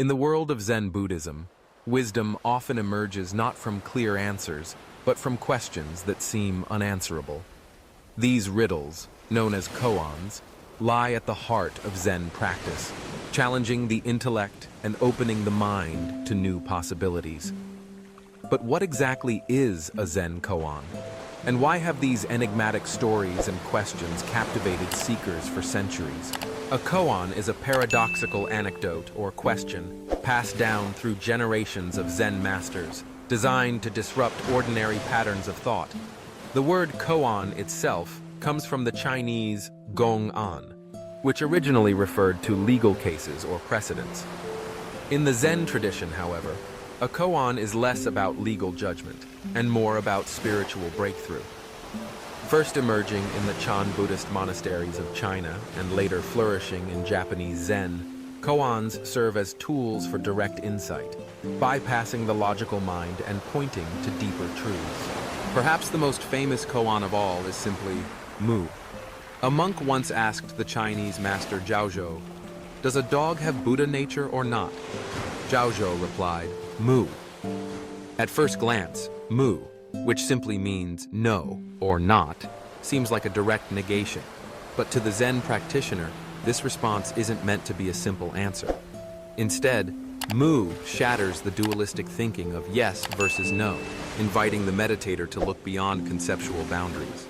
In the world of Zen Buddhism, wisdom often emerges not from clear answers, but from questions that seem unanswerable. These riddles, known as koans, lie at the heart of Zen practice, challenging the intellect and opening the mind to new possibilities. But what exactly is a Zen koan? And why have these enigmatic stories and questions captivated seekers for centuries? A koan is a paradoxical anecdote or question passed down through generations of Zen masters, designed to disrupt ordinary patterns of thought. The word koan itself comes from the Chinese gong-an, which originally referred to legal cases or precedents. In the Zen tradition, however, a koan is less about legal judgment and more about spiritual breakthrough. First emerging in the Chan Buddhist monasteries of China and later flourishing in Japanese Zen, koans serve as tools for direct insight, bypassing the logical mind and pointing to deeper truths. Perhaps the most famous koan of all is simply Mu. A monk once asked the Chinese master Zhaozhou, "Does a dog have Buddha nature or not?" Zhaozhou replied, "Mu." At first glance, Mu, which simply means no or not, seems like a direct negation. But to the Zen practitioner, this response isn't meant to be a simple answer. Instead, Mu shatters the dualistic thinking of yes versus no, inviting the meditator to look beyond conceptual boundaries.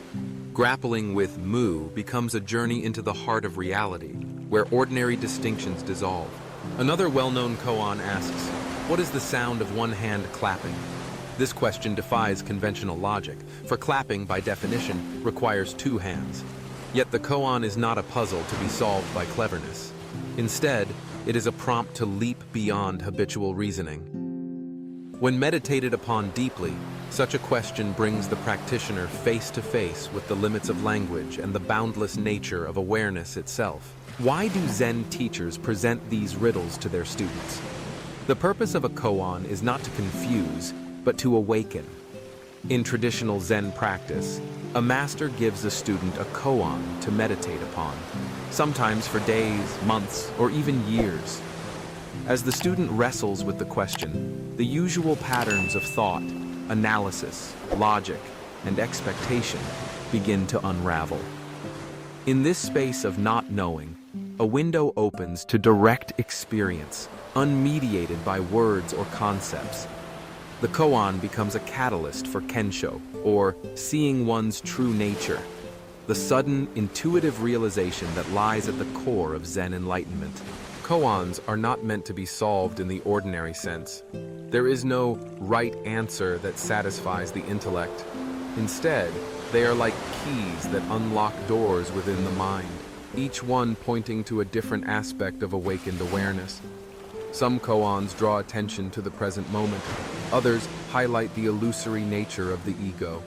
Grappling with Mu becomes a journey into the heart of reality, where ordinary distinctions dissolve. Another well-known koan asks, "What is the sound of one hand clapping?" This question defies conventional logic, for clapping, by definition, requires two hands. Yet the koan is not a puzzle to be solved by cleverness. Instead, it is a prompt to leap beyond habitual reasoning. When meditated upon deeply, such a question brings the practitioner face to face with the limits of language and the boundless nature of awareness itself. Why do Zen teachers present these riddles to their students? The purpose of a koan is not to confuse, but to awaken. In traditional Zen practice, a master gives a student a koan to meditate upon, sometimes for days, months, or even years. As the student wrestles with the question, the usual patterns of thought, analysis, logic, and expectation begin to unravel. In this space of not knowing, a window opens to direct experience, unmediated by words or concepts. The koan becomes a catalyst for kensho, or seeing one's true nature, the sudden, intuitive realization that lies at the core of Zen enlightenment. Koans are not meant to be solved in the ordinary sense. There is no right answer that satisfies the intellect. Instead, they are like keys that unlock doors within the mind, each one pointing to a different aspect of awakened awareness. Some koans draw attention to the present moment. Others highlight the illusory nature of the ego.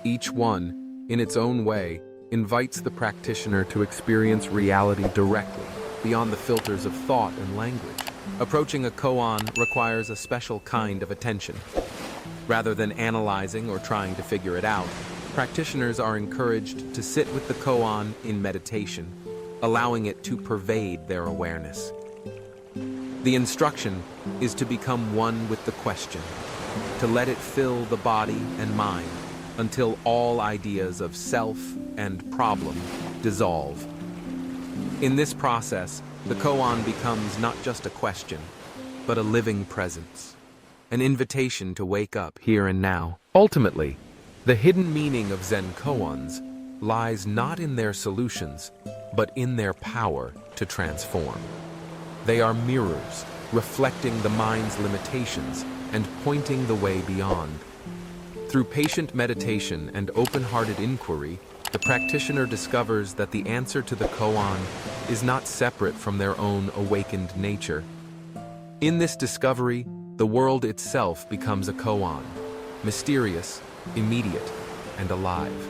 Each one, in its own way, invites the practitioner to experience reality directly, beyond the filters of thought and language. Approaching a koan requires a special kind of attention. Rather than analyzing or trying to figure it out, practitioners are encouraged to sit with the koan in meditation, allowing it to pervade their awareness. The instruction is to become one with the question, to let it fill the body and mind until all ideas of self and problem dissolve. In this process, the koan becomes not just a question, but a living presence, an invitation to wake up here and now. Ultimately, the hidden meaning of Zen koans lies not in their solutions, but in their power to transform. They are mirrors, reflecting the mind's limitations and pointing the way beyond. Through patient meditation and open-hearted inquiry, the practitioner discovers that the answer to the koan is not separate from their own awakened nature. In this discovery, the world itself becomes a koan, mysterious, immediate, and alive.